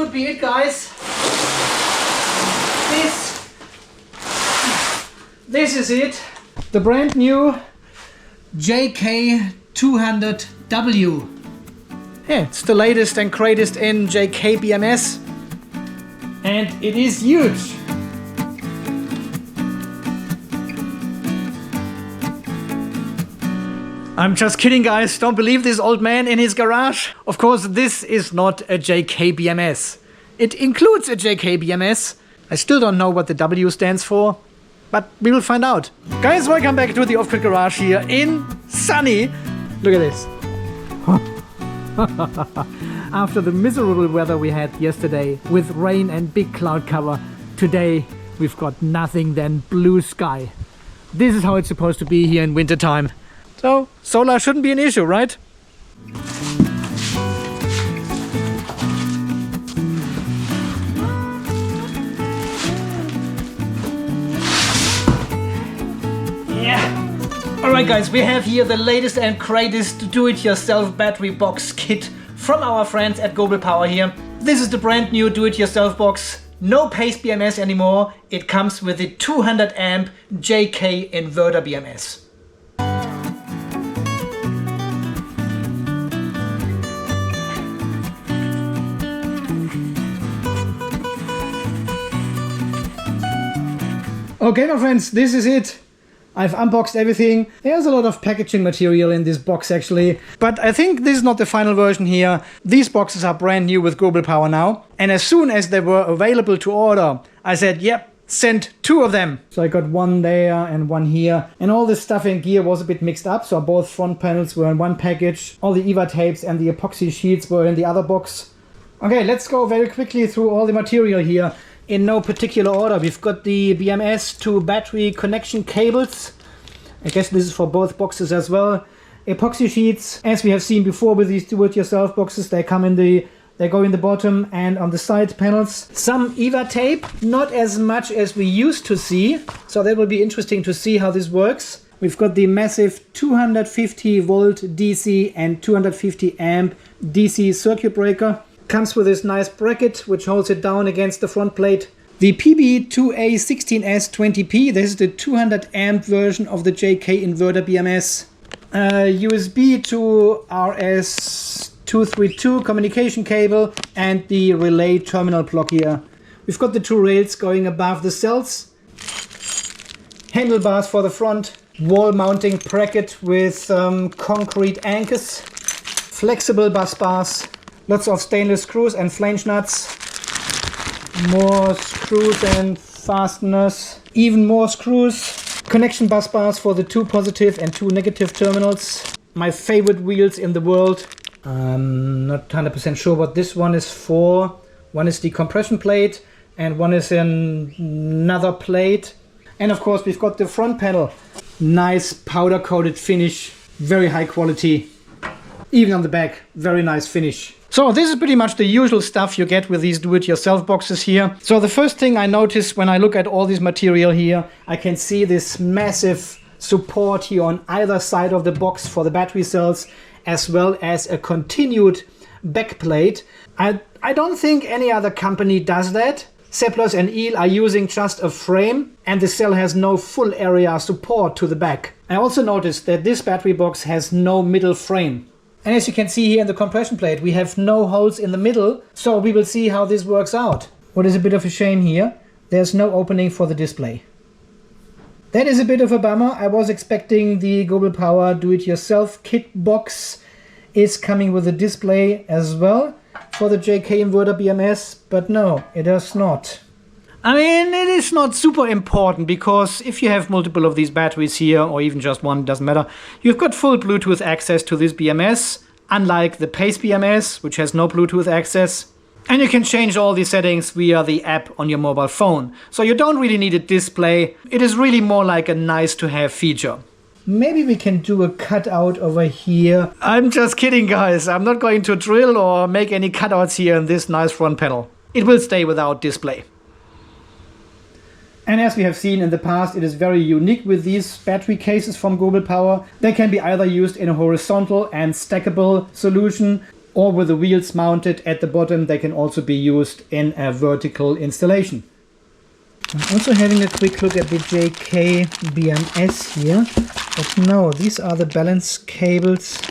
could be it, guys. This is it. The brand new JK 200W. Yeah, it's the latest and greatest in JK BMS. And it is huge. I'm just kidding, guys. Don't believe this old man in his garage. Of course, this is not a JK BMS. It includes a JK BMS. I still don't know what the W stands for, but we will find out. Guys, welcome back to the Off-Grid Garage here in sunny. Look at this. After the miserable weather we had yesterday with rain and big cloud cover, today we've got nothing than blue sky. This is how it's supposed to be here in winter time. So, solar shouldn't be an issue, right? Yeah! Alright guys, we have here the latest and greatest do-it-yourself battery box kit from our friends at Gobelpower here. This is the brand new do-it-yourself box. No pace BMS anymore. It comes with the 200 amp JK Inverter-BMS. Okay, my friends, this is it. I've unboxed everything. There's a lot of packaging material in this box actually, but I think this is not the final version here. These boxes are brand new with Gobelpower now, and as soon as they were available to order, I said, yep, send 2 of them. So I got one there and one here, and all this stuff and gear was a bit mixed up, so both front panels were in one package. All the EVA tapes and the epoxy sheets were in the other box. Okay, let's go very quickly through all the material here. In no particular order, we've got the BMS to battery connection cables. I guess this is for both boxes as well. Epoxy sheets, as we have seen before with these do-it-yourself boxes, they go in the bottom and on the side panels. Some EVA tape, not as much as we used to see, so that will be interesting to see how this works. We've got the massive 250 volt DC and 250 amp DC circuit breaker. Comes with this nice bracket which holds it down against the front plate. The PB2A16S20P, this is the 200 amp version of the JK Inverter-BMS. USB to RS232 communication cable and the relay terminal block here. We've got the 2 rails going above the cells. Handlebars for the front. Wall mounting bracket with concrete anchors. Flexible bus bars. Lots of stainless screws and flange nuts. More screws and fasteners. Even more screws. Connection bus bars for the 2 positive and 2 negative terminals. My favorite wheels in the world. I'm not 100% sure what this one is for. One is the compression plate and one is another plate. And of course we've got the front panel. Nice powder coated finish. Very high quality. Even on the back, very nice finish. So this is pretty much the usual stuff you get with these do-it-yourself boxes here. So the first thing I notice when I look at all this material here, I can see this massive support here on either side of the box for the battery cells, as well as a continued back plate. I don't think any other company does that. Seplos and EEL are using just a frame and the cell has no full area support to the back. I also noticed that this battery box has no middle frame. And as you can see here in the compression plate, we have no holes in the middle, so we will see how this works out. What is a bit of a shame here, there's no opening for the display. That is a bit of a bummer. I was expecting the Gobelpower do-it-yourself kit box is coming with a display as well for the JK Inverter-BMS, but no, it does not. I mean, it is not super important because if you have multiple of these batteries here, or even just one, doesn't matter, you've got full Bluetooth access to this BMS, unlike the Pace BMS, which has no Bluetooth access. And you can change all these settings via the app on your mobile phone. So you don't really need a display. It is really more like a nice to have feature. Maybe we can do a cutout over here. I'm just kidding, guys. I'm not going to drill or make any cutouts here in this nice front panel. It will stay without display. And as we have seen in the past, it is very unique with these battery cases from Gobelpower. They can be either used in a horizontal and stackable solution, or with the wheels mounted at the bottom. They can also be used in a vertical installation. I'm also having a quick look at the JK BMS here, but no, these are the balance cables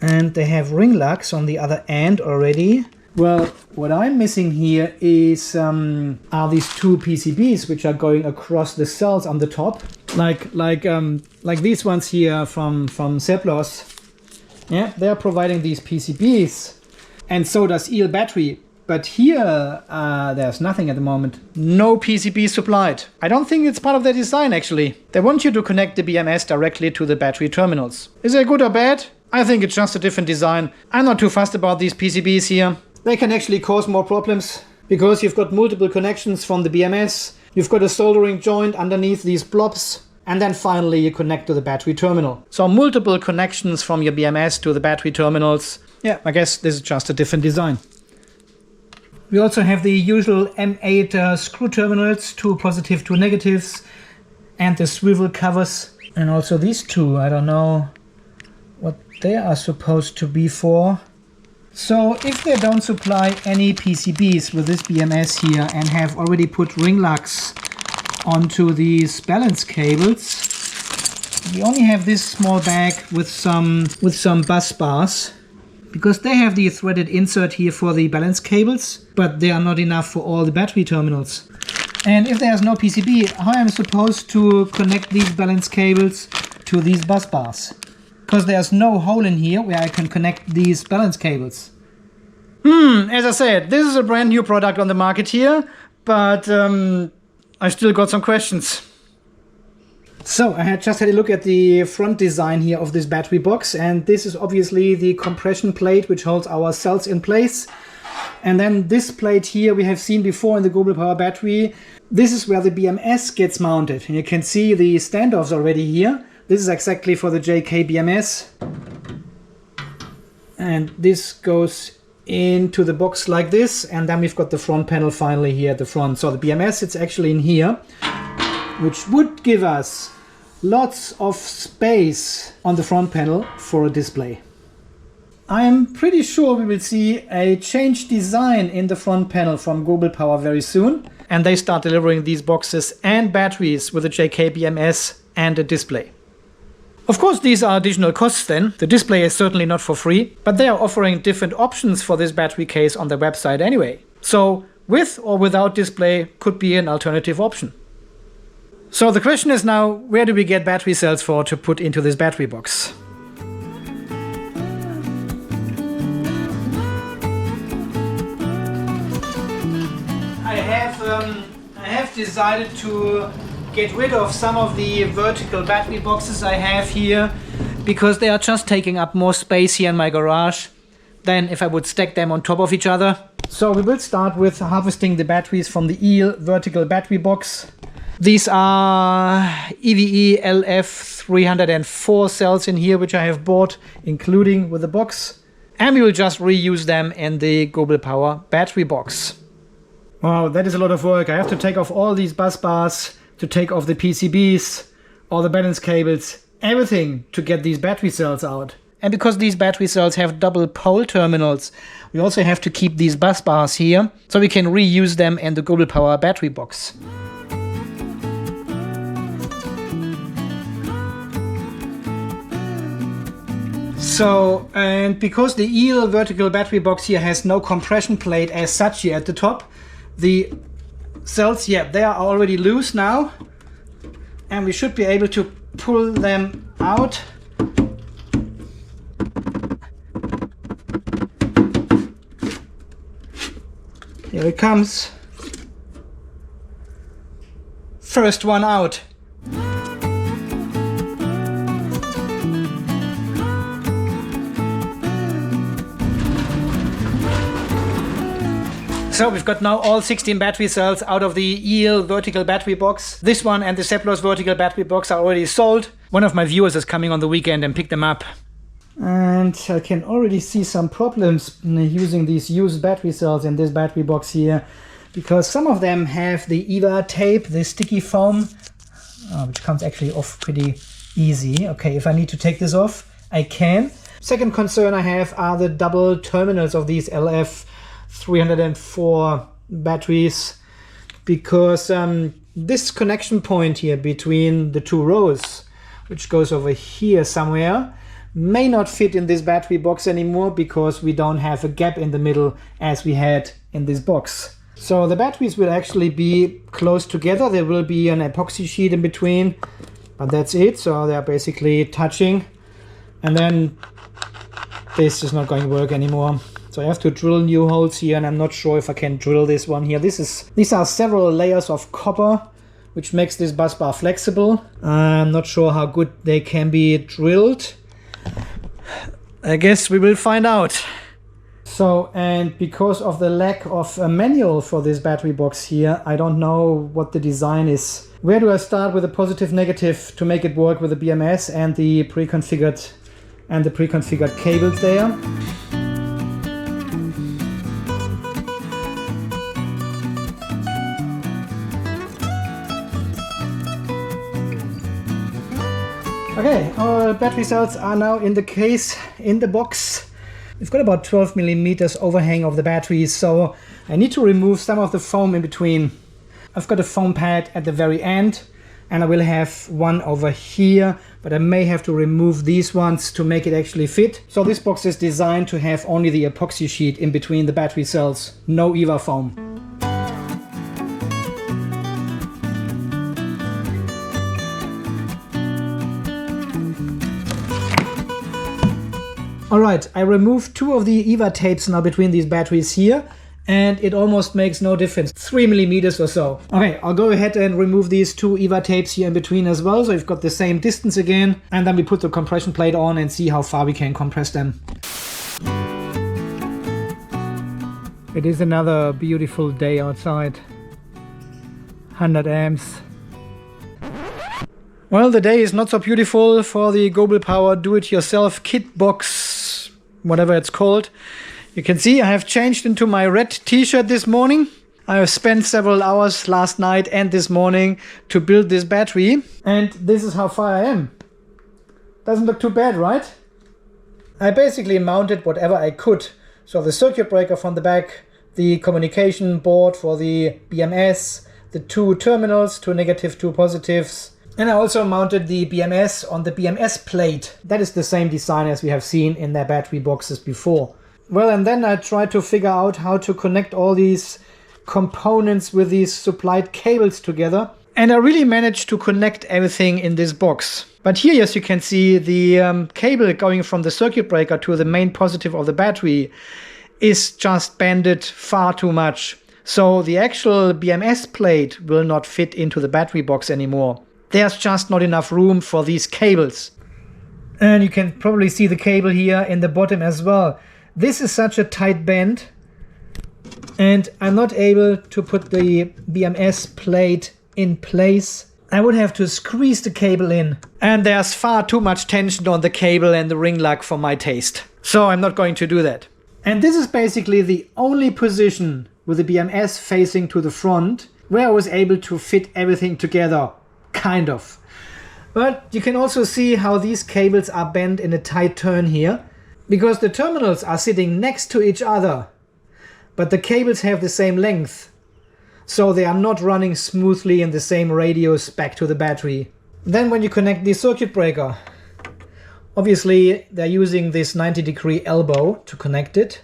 and they have ring lugs on the other end already. Well, what I'm missing here is are these two PCBs which are going across the cells on the top, like these ones here from Seplos. Yeah, they are providing these PCBs, and so does EEL Battery. But here, there's nothing at the moment. No PCB supplied. I don't think it's part of their design, actually. They want you to connect the BMS directly to the battery terminals. Is it good or bad? I think it's just a different design. I'm not too fussed about these PCBs here. They can actually cause more problems, because you've got multiple connections from the BMS. You've got a soldering joint underneath these blobs. And then finally you connect to the battery terminal. So multiple connections from your BMS to the battery terminals. Yeah, I guess this is just a different design. We also have the usual M8 screw terminals, 2 positive, 2 negatives, and the swivel covers. And also these two, I don't know what they are supposed to be for. So if they don't supply any PCBs with this BMS here and have already put ring lugs onto these balance cables, we only have this small bag with some bus bars, because they have the threaded insert here for the balance cables, but they are not enough for all the battery terminals. And if there's no PCB, how am I supposed to connect these balance cables to these bus bars? Because there's no hole in here where I can connect these balance cables. As I said, this is a brand new product on the market here, but I still got some questions. So I had just had a look at the front design here of this battery box, and this is obviously the compression plate which holds our cells in place. And then this plate here we have seen before in the Gobelpower battery. This is where the BMS gets mounted, and you can see the standoffs already here. This is exactly for the JK BMS, and this goes into the box like this, and then we've got the front panel finally here at the front. So the BMS sits actually in here, which would give us lots of space on the front panel for a display. I am pretty sure we will see a changed design in the front panel from Gobelpower very soon, and they start delivering these boxes and batteries with a JK BMS and a display. Of course, these are additional costs then. The display is certainly not for free, but they are offering different options for this battery case on their website anyway. So with or without display could be an alternative option. So the question is now, where do we get battery cells for to put into this battery box? I have decided to get rid of some of the vertical battery boxes I have here, because they are just taking up more space here in my garage than if I would stack them on top of each other. So we will start with harvesting the batteries from the EEL vertical battery box. These are EVE LF304 cells in here, which I have bought, including with the box. And we will just reuse them in the Gobelpower battery box. Wow, that is a lot of work. I have to take off all these bus bars, to take off the PCBs, all the balance cables, everything to get these battery cells out. And because these battery cells have double pole terminals, we also have to keep these bus bars here, so we can reuse them in the Gobelpower battery box. So, and because the EEL vertical battery box here has no compression plate as such here at the top, the cells, yeah, they are already loose now, and we should be able to pull them out. Here it comes. First one out. So we've got now all 16 battery cells out of the EEL vertical battery box. This one and the Seplos vertical battery box are already sold. One of my viewers is coming on the weekend and picked them up. And I can already see some problems using these used battery cells in this battery box here, because some of them have the EVA tape, the sticky foam, which comes actually off pretty easy. Okay, if I need to take this off, I can. Second concern I have are the double terminals of these LF304 batteries, because this connection point here between the two rows, which goes over here somewhere, may not fit in this battery box anymore because we don't have a gap in the middle as we had in this box. So the batteries will actually be close together. There will be an epoxy sheet in between, but that's it. So they're basically touching, and then this is not going to work anymore. So I have to drill new holes here, and I'm not sure if I can drill this one here. These are several layers of copper, which makes this bus bar flexible. I'm not sure how good they can be drilled. I guess we will find out. So, and because of the lack of a manual for this battery box here, I don't know what the design is. Where do I start with a positive negative to make it work with the BMS and the pre-configured cables there? Okay, our battery cells are now in the case, in the box. We've got about 12 millimeters overhang of the batteries, so I need to remove some of the foam in between. I've got a foam pad at the very end, and I will have one over here, but I may have to remove these ones to make it actually fit. So this box is designed to have only the epoxy sheet in between the battery cells, no EVA foam. Alright, I removed two of the EVA tapes now between these batteries here, and it almost makes no difference, 3 millimeters or so. Okay, I'll go ahead and remove these two EVA tapes here in between as well, so we've got the same distance again, and then we put the compression plate on and see how far we can compress them. It is another beautiful day outside. 100 amps. Well, the day is not so beautiful for the Gobelpower Do-It-Yourself Kit box, whatever it's called. You can see I have changed into my red t-shirt this morning. I have spent several hours last night and this morning to build this battery. And this is how far I am. Doesn't look too bad, right? I basically mounted whatever I could. So the circuit breaker from the back, the communication board for the BMS, the two terminals, two negative, two positives. And I also mounted the BMS on the BMS plate. That is the same design as we have seen in their battery boxes before. Well, and then I tried to figure out how to connect all these components with these supplied cables together. And I really managed to connect everything in this box. But here, as you can see, the cable going from the circuit breaker to the main positive of the battery is just bended far too much. So the actual BMS plate will not fit into the battery box anymore. There's just not enough room for these cables. And you can probably see the cable here in the bottom as well. This is such a tight bend, and I'm not able to put the BMS plate in place. I would have to squeeze the cable in, and there's far too much tension on the cable and the ring lug for my taste. So I'm not going to do that. And this is basically the only position with the BMS facing to the front where I was able to fit everything together. Kind of. But you can also see how these cables are bent in a tight turn here, because the terminals are sitting next to each other, but the cables have the same length, so they are not running smoothly in the same radius back to the battery. Then when you connect the circuit breaker, obviously they're using this 90-degree elbow to connect it.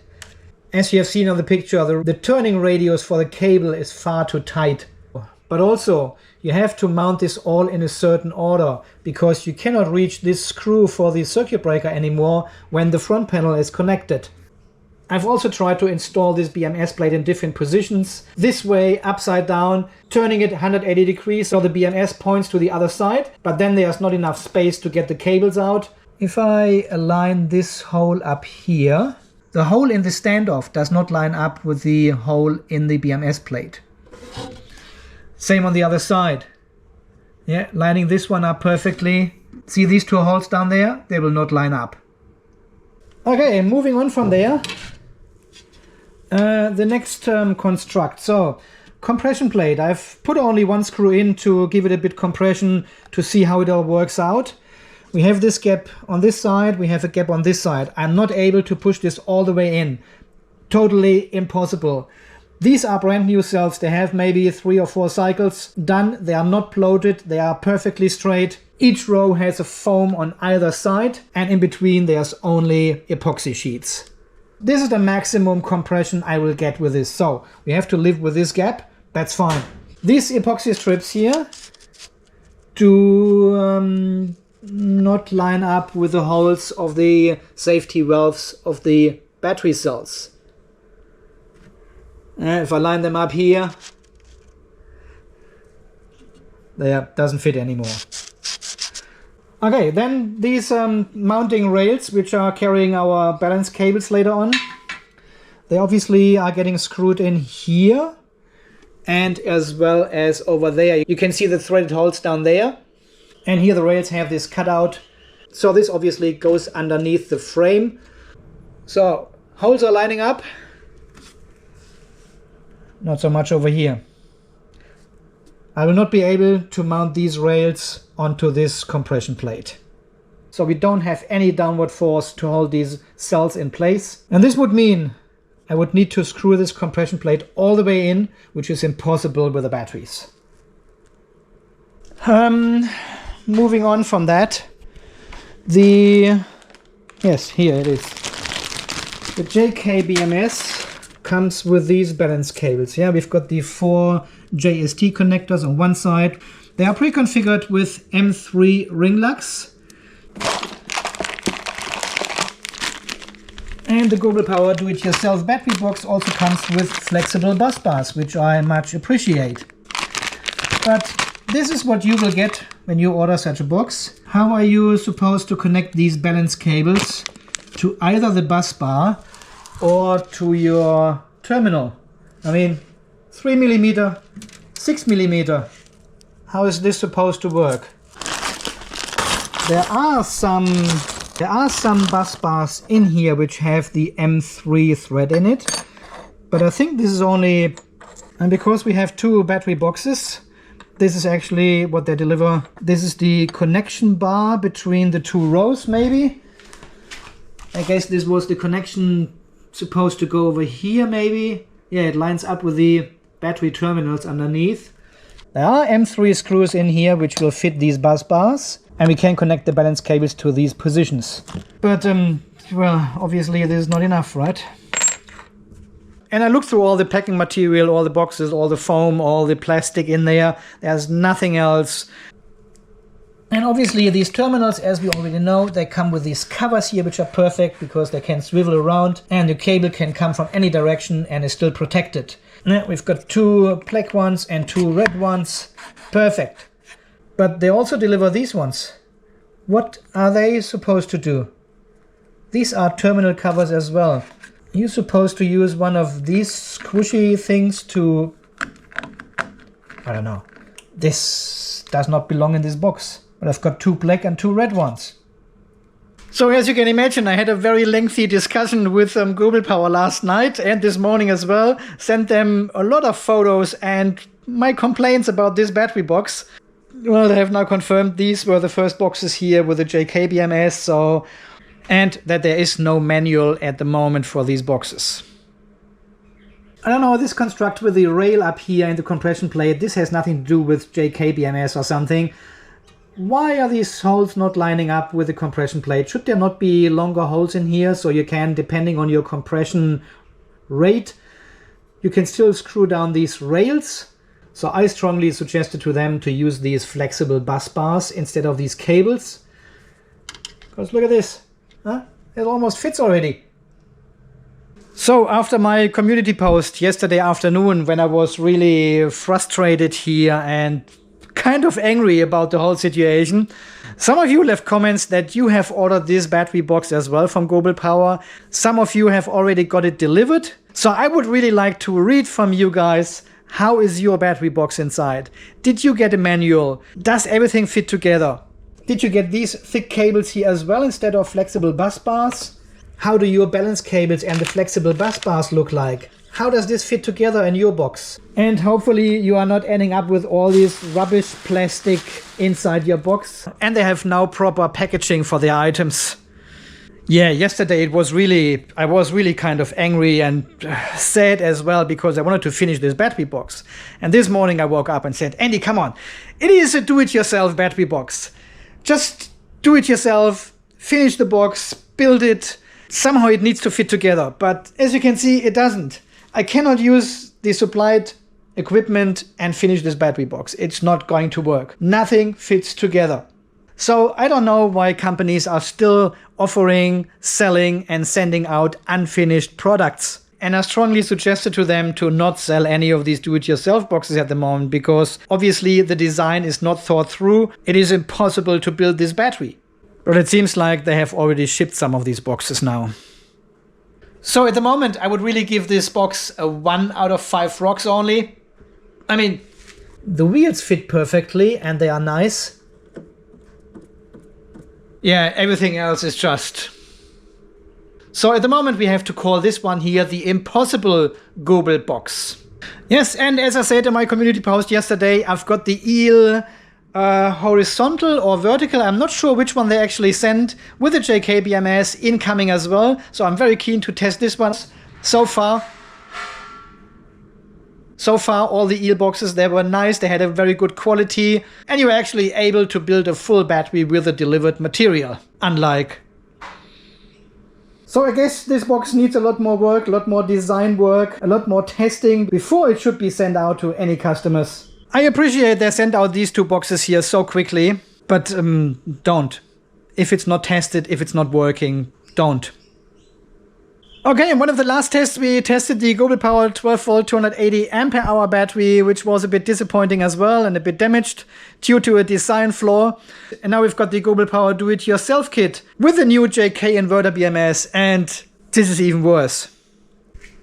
As you have seen on the picture, the turning radius for the cable is far too tight. But also, you have to mount this all in a certain order, because you cannot reach this screw for the circuit breaker anymore when the front panel is connected. I've also tried to install this BMS plate in different positions. This way, upside down, turning it 180 degrees so the BMS points to the other side, but then there's not enough space to get the cables out. If I align this hole up here, the hole in the standoff does not line up with the hole in the BMS plate. Same on the other side. Yeah, lining this one up perfectly. See these two holes down there? They will not line up. Okay, moving on from there. The next construct. So, compression plate. I've put only one screw in to give it a bit compression to see how it all works out. We have this gap on this side, we have a gap on this side. I'm not able to push this all the way in. Totally impossible. These are brand new cells. They have maybe 3 or 4 cycles done. They are not bloated. They are perfectly straight. Each row has a foam on either side, and in between there's only epoxy sheets. This is the maximum compression I will get with this. So we have to live with this gap. That's fine. These epoxy strips here do not line up with the holes of the safety valves of the battery cells. If I line them up here, there, doesn't fit anymore. Okay, then these mounting rails, which are carrying our balance cables later on, they obviously are getting screwed in here and as well as over there. You can see the threaded holes down there, and here the rails have this cutout. So this obviously goes underneath the frame. So holes are lining up. Not so much over here. I will not be able to mount these rails onto this compression plate. So we don't have any downward force to hold these cells in place. And this would mean I would need to screw this compression plate all the way in, which is impossible with the batteries. Moving on from that, yes, here it is. The JK BMS comes with these balance cables. Yeah, we've got the 4 JST connectors on one side. They are pre-configured with M3 ring lugs. And the Gobelpower Do-It-Yourself battery box also comes with flexible bus bars, which I much appreciate. But this is what you will get when you order such a box. How are you supposed to connect these balance cables to either the bus bar or to your terminal? I mean, 3mm, 6mm. How is this supposed to work? There are some bus bars in here which have the M3 thread in it, but I think this is only, and because we have 2 battery boxes, this is actually what they deliver. This is the connection bar between the 2 rows, maybe. I guess this was the connection supposed to go over here, maybe. Yeah, it lines up with the battery terminals underneath. There are M3 screws in here which will fit these bus bars, and we can connect the balance cables to these positions. But well, obviously this is not enough, right? And I looked through all the packing material, all the boxes, all the foam, all the plastic in there. There's nothing else. And obviously these terminals, as we already know, they come with these covers here, which are perfect because they can swivel around and the cable can come from any direction and is still protected. Now, we've got 2 black ones and 2 red ones. Perfect. But they also deliver these ones. What are they supposed to do? These are terminal covers as well. You're supposed to use one of these squishy things to, I don't know. This does not belong in this box. But I've got 2 black and 2 red ones. So as you can imagine, I had a very lengthy discussion with Gobelpower last night and this morning as well. Sent them a lot of photos and my complaints about this battery box. Well, they have now confirmed these were the first boxes here with the JK BMS, so, and that there is no manual at the moment for these boxes. I don't know, this construct with the rail up here in the compression plate, this has nothing to do with JK BMS or something. Why are these holes not lining up with the compression plate? Should there not be longer holes in here so you can, depending on your compression rate, you can still screw down these rails? So I strongly suggested to them to use these flexible bus bars instead of these cables. Because look at this, huh? It almost fits already. So after my community post yesterday afternoon, when I was really frustrated here and kind of angry about the whole situation, some of you left comments that you have ordered this battery box as well from Gobelpower. Some of you have already got it delivered. So I would really like to read from you guys, how is your battery box inside? Did you get a manual? Does everything fit together? Did you get these thick cables here as well instead of flexible bus bars? How do your balance cables and the flexible bus bars look like? how does this fit together in your box? And hopefully you are not ending up with all this rubbish plastic inside your box. And they have now proper packaging for their items. Yeah, yesterday I was really kind of angry and sad as well, because I wanted to finish this battery box. And this morning I woke up and said, Andy, come on, it is a do-it-yourself battery box. Just do it yourself, finish the box, build it. Somehow it needs to fit together, but as you can see, it doesn't. I cannot use the supplied equipment and finish this battery box. It's not going to work. Nothing fits together. So I don't know why companies are still offering, selling and sending out unfinished products. And I strongly suggested to them to not sell any of these do-it-yourself boxes at the moment, because obviously the design is not thought through. It is impossible to build this battery. But it seems like they have already shipped some of these boxes now. So at the moment, I would really give this box a 1 out of 5 rocks only. I mean, the wheels fit perfectly and they are nice. Yeah, everything else is just... So at the moment we have to call this one here the impossible Gobel box. Yes, and as I said in my community post yesterday, I've got the eel horizontal or vertical, I'm not sure which one they actually sent, with the JK BMS incoming as well. So I'm very keen to test this one. So far all the eel boxes, they were nice, they had a very good quality, and you were actually able to build a full battery with the delivered material, unlike... So I guess this box needs a lot more work, a lot more design work, a lot more testing before it should be sent out to any customers. I appreciate they sent out these 2 boxes here so quickly, but don't. If it's not tested, if it's not working, don't. Okay, in one of the last tests we tested the Gobelpower 12V 280 ampere hour battery, which was a bit disappointing as well and a bit damaged due to a design flaw. And now we've got the Gobelpower do-it-yourself kit with the new JK Inverter-BMS, and this is even worse.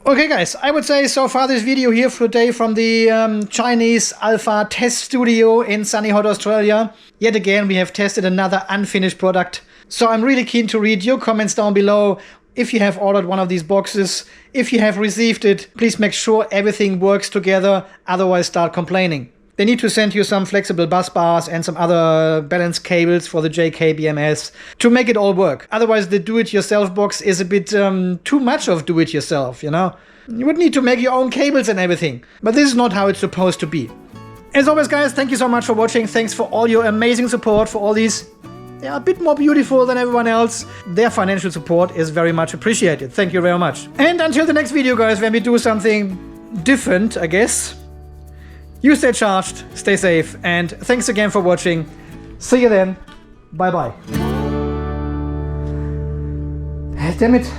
Okay guys, I would say so far this video here for today from the Chinese Alpha test studio in sunny hot Australia. Yet again we have tested another unfinished product. So I'm really keen to read your comments down below. If you have ordered one of these boxes, if you have received it, please make sure everything works together, otherwise start complaining. They need to send you some flexible bus bars and some other balance cables for the JK BMS to make it all work. Otherwise the do-it-yourself box is a bit too much of do-it-yourself, you know? You would need to make your own cables and everything. But this is not how it's supposed to be. As always guys, thank you so much for watching. Thanks for all your amazing support, for all these... They are a bit more beautiful than everyone else. Their financial support is very much appreciated. Thank you very much. And until the next video, guys, when we do something different, I guess. You stay charged, stay safe, and thanks again for watching. See you then. Bye-bye. Damn it.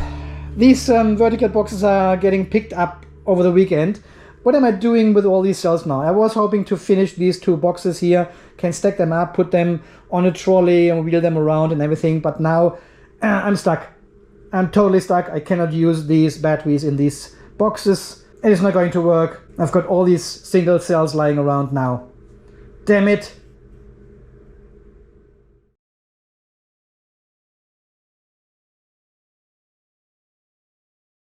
These vertical boxes are getting picked up over the weekend. What am I doing with all these cells now? I was hoping to finish these 2 boxes here, can stack them up, put them on a trolley and wheel them around and everything, but now I'm stuck. I'm totally stuck. I cannot use these batteries in these boxes. It is not going to work. I've got all these single cells lying around now. Damn it.